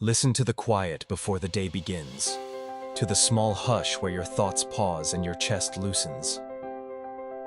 Listen to the quiet before the day begins, to the small hush where your thoughts pause and your chest loosens.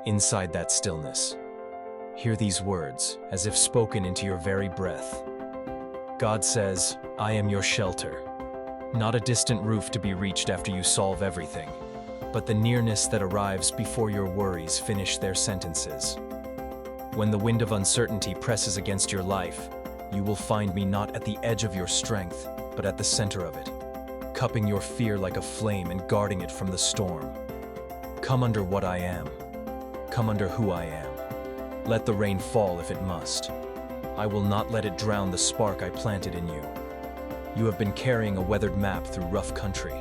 Inside that stillness, hear these words as if spoken into your very breath. God says, I am your shelter, not a distant roof to be reached after you solve everything, but the nearness that arrives before your worries finish their sentences. When the wind of uncertainty presses against your life, you will find me not at the edge of your strength, but at the center of it, cupping your fear like a flame and guarding it from the storm. Come under what I am. Come under who I am. Let the rain fall if it must. I will not let it drown the spark I planted in you. You have been carrying a weathered map through rough country,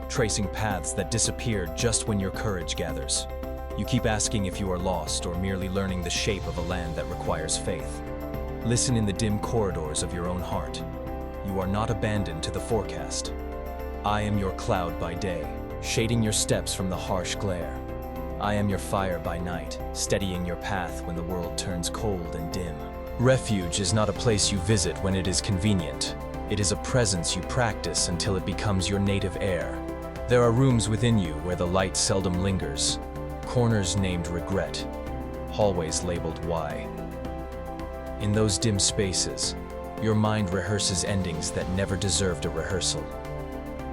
tracing paths that disappear just when your courage gathers. You keep asking if you are lost or merely learning the shape of a land that requires faith. Listen in the dim corridors of your own heart. You are not abandoned to the forecast. I am your cloud by day, shading your steps from the harsh glare. I am your fire by night, steadying your path when the world turns cold and dim. Refuge is not a place you visit when it is convenient. It is a presence you practice until it becomes your native air. There are rooms within you where the light seldom lingers, corners named regret, hallways labeled why. In those dim spaces, your mind rehearses endings that never deserved a rehearsal.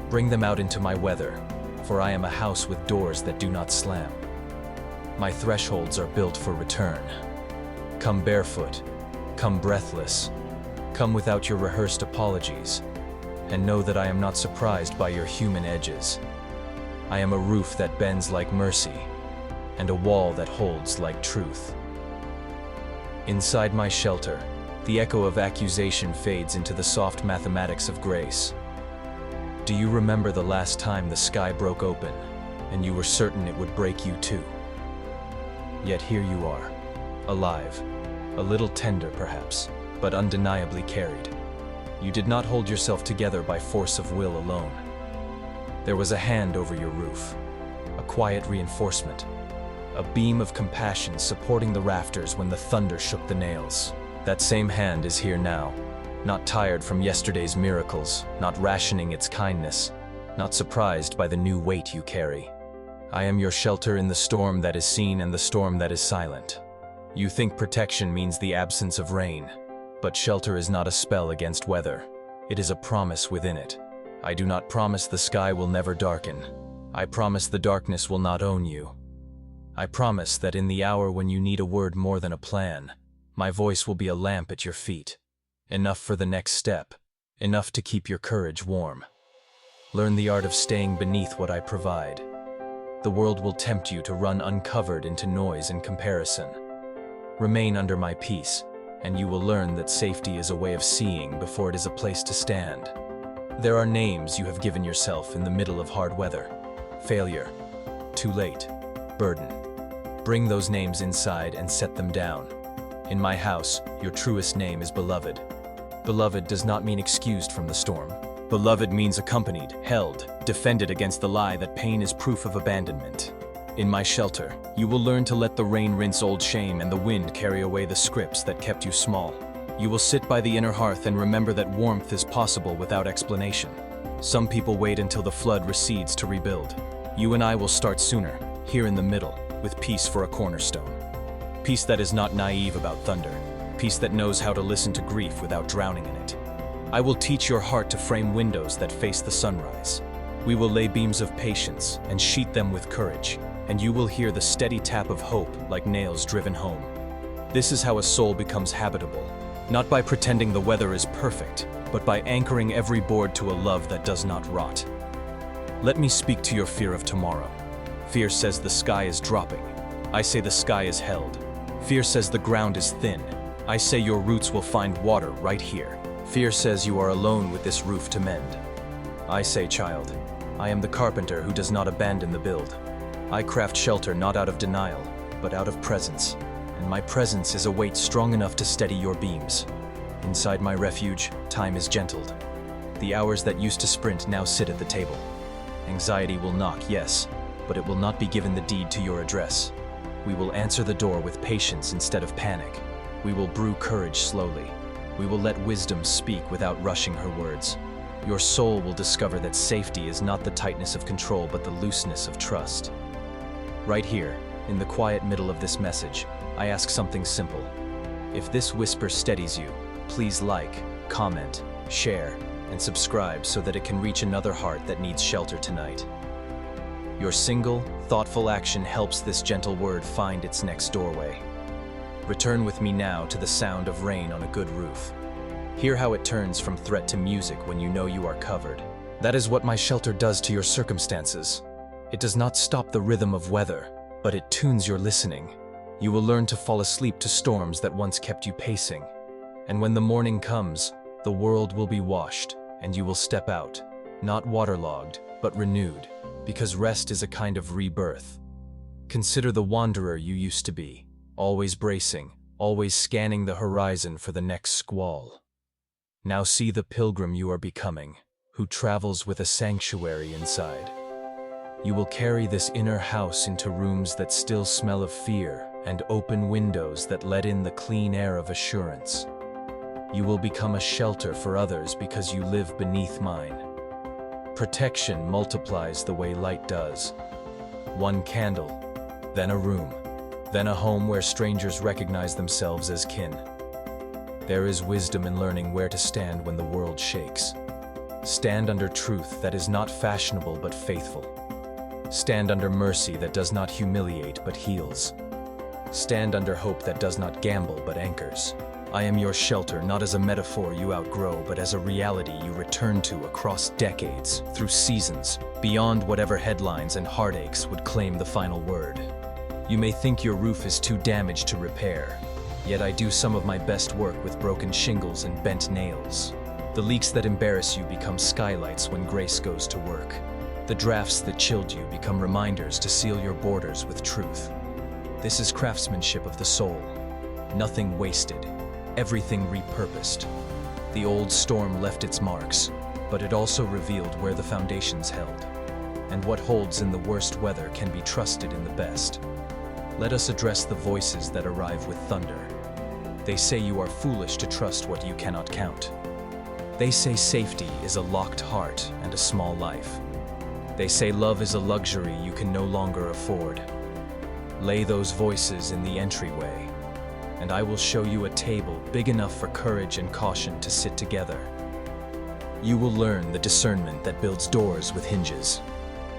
Bring them out into my weather, for I am a house with doors that do not slam. My thresholds are built for return. Come barefoot, come breathless, come without your rehearsed apologies, and know that I am not surprised by your human edges. I am a roof that bends like mercy, and a wall that holds like truth. Inside my shelter, the echo of accusation fades into the soft mathematics of grace. Do you remember the last time the sky broke open, and you were certain it would break you too? Yet here you are, alive, a little tender perhaps, but undeniably carried. You did not hold yourself together by force of will alone. There was a hand over your roof, a quiet reinforcement, a beam of compassion supporting the rafters when the thunder shook the nails. That same hand is here now, not tired from yesterday's miracles, not rationing its kindness, not surprised by the new weight you carry. I am your shelter in the storm that is seen and the storm that is silent. You think protection means the absence of rain, but shelter is not a spell against weather. It is a promise within it. I do not promise the sky will never darken. I promise the darkness will not own you. I promise that in the hour when you need a word more than a plan, my voice will be a lamp at your feet, enough for the next step, enough to keep your courage warm. Learn the art of staying beneath what I provide. The world will tempt you to run uncovered into noise and comparison. Remain under my peace, and you will learn that safety is a way of seeing before it is a place to stand. There are names you have given yourself in the middle of hard weather. Failure, too late, burden. Bring those names inside and set them down. In my house, your truest name is beloved. Beloved does not mean excused from the storm. Beloved means accompanied, held, defended against the lie that pain is proof of abandonment. In my shelter, you will learn to let the rain rinse old shame and the wind carry away the scripts that kept you small. You will sit by the inner hearth and remember that warmth is possible without explanation. Some people wait until the flood recedes to rebuild. You and I will start sooner, here in the middle, with peace for a cornerstone. Peace that is not naive about thunder. Peace that knows how to listen to grief without drowning in it. I will teach your heart to frame windows that face the sunrise. We will lay beams of patience and sheet them with courage, and you will hear the steady tap of hope like nails driven home. This is how a soul becomes habitable, not by pretending the weather is perfect, but by anchoring every board to a love that does not rot. Let me speak to your fear of tomorrow. Fear says the sky is dropping. I say the sky is held. Fear says the ground is thin. I say your roots will find water right here. Fear says you are alone with this roof to mend. I say, child, I am the carpenter who does not abandon the build. I craft shelter not out of denial, but out of presence. And my presence is a weight strong enough to steady your beams. Inside my refuge, time is gentled. The hours that used to sprint now sit at the table. Anxiety will knock, yes, but it will not be given the deed to your address. We will answer the door with patience instead of panic. We will brew courage slowly. We will let wisdom speak without rushing her words. your soul will discover that safety is not the tightness of control but the looseness of trust. Right here, in the quiet middle of this message, I ask something simple. If this whisper steadies you, please like, comment, share, and subscribe so that it can reach another heart that needs shelter tonight. Your single, thoughtful action helps this gentle word find its next doorway. Return with me now to the sound of rain on a good roof. Hear how it turns from threat to music when you know you are covered. That is what my shelter does to your circumstances. It does not stop the rhythm of weather, but it tunes your listening. You will learn to fall asleep to storms that once kept you pacing. And when the morning comes, the world will be washed, and you will step out, not waterlogged, but renewed, because rest is a kind of rebirth. Consider the wanderer you used to be, always bracing, always scanning the horizon for the next squall. Now see the pilgrim you are becoming, who travels with a sanctuary inside. You will carry this inner house into rooms that still smell of fear and open windows that let in the clean air of assurance. You will become a shelter for others because you live beneath mine. Protection multiplies the way light does. One candle, then a room, then a home where strangers recognize themselves as kin. There is wisdom in learning where to stand when the world shakes. Stand under truth that is not fashionable but faithful. Stand under mercy that does not humiliate but heals. Stand under hope that does not gamble but anchors. I am your shelter not as a metaphor you outgrow but as a reality you return to across decades, through seasons, beyond whatever headlines and heartaches would claim the final word. You may think your roof is too damaged to repair, yet I do some of my best work with broken shingles and bent nails. The leaks that embarrass you become skylights when grace goes to work. The drafts that chilled you become reminders to seal your borders with truth. This is craftsmanship of the soul. Nothing wasted, everything repurposed. The old storm left its marks, but it also revealed where the foundations held. And what holds in the worst weather can be trusted in the best. Let us address the voices that arrive with thunder. They say you are foolish to trust what you cannot count. They say safety is a locked heart and a small life. They say love is a luxury you can no longer afford. Lay those voices in the entryway, and I will show you a table big enough for courage and caution to sit together. You will learn the discernment that builds doors with hinges,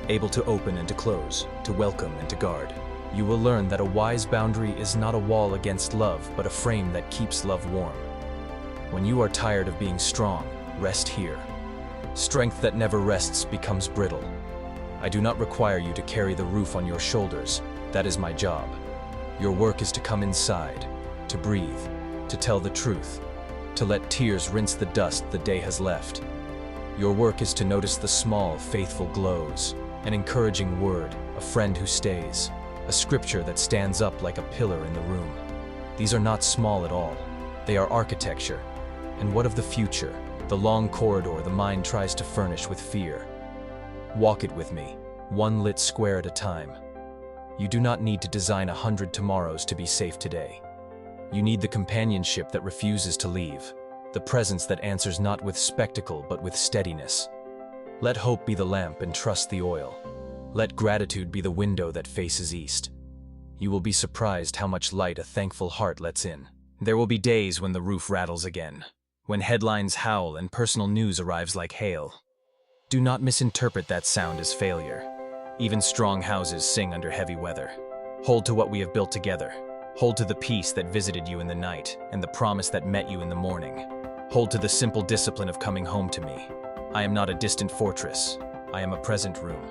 able to open and to close, to welcome and to guard. You will learn that a wise boundary is not a wall against love, but a frame that keeps love warm. When you are tired of being strong, rest here. Strength that never rests becomes brittle. I do not require you to carry the roof on your shoulders. That is my job. Your work is to come inside, to breathe, to tell the truth, to let tears rinse the dust the day has left. Your work is to notice the small, faithful glows, an encouraging word, a friend who stays, a scripture that stands up like a pillar in the room. These are not small at all. They are architecture. And what of the future, the long corridor the mind tries to furnish with fear? Walk it with me, one lit square at a time. You do not need to design 100 tomorrows to be safe today. You need the companionship that refuses to leave, the presence that answers not with spectacle but with steadiness. Let hope be the lamp and trust the oil. Let gratitude be the window that faces east. You will be surprised how much light a thankful heart lets in. There will be days when the roof rattles again, when headlines howl and personal news arrives like hail. Do not misinterpret that sound as failure. Even strong houses sing under heavy weather. Hold to what we have built together. Hold to the peace that visited you in the night and the promise that met you in the morning. Hold to the simple discipline of coming home to me. I am not a distant fortress. I am a present room.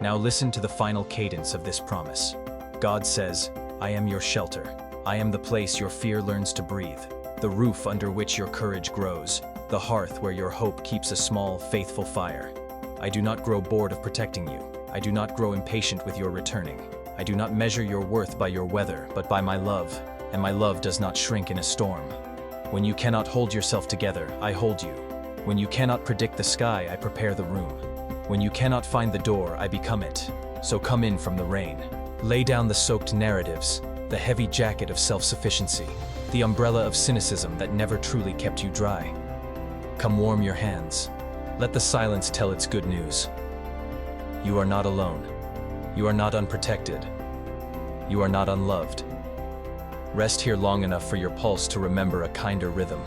Now listen to the final cadence of this promise. God says, I am your shelter. I am the place your fear learns to breathe, the roof under which your courage grows, the hearth where your hope keeps a small, faithful fire. I do not grow bored of protecting you. I do not grow impatient with your returning. I do not measure your worth by your weather, but by my love, and my love does not shrink in a storm. When you cannot hold yourself together, I hold you. When you cannot predict the sky, I prepare the room. When you cannot find the door, I become it. So come in from the rain. Lay down the soaked narratives, the heavy jacket of self-sufficiency, the umbrella of cynicism that never truly kept you dry. Come warm your hands. Let the silence tell its good news. You are not alone. You are not unprotected. You are not unloved. Rest here long enough for your pulse to remember a kinder rhythm.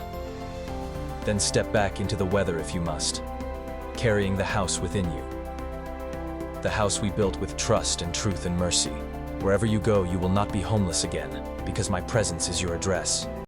Then step back into the weather if you must, carrying the house within you. The house we built with trust and truth and mercy. Wherever you go, you will not be homeless again, because my presence is your address.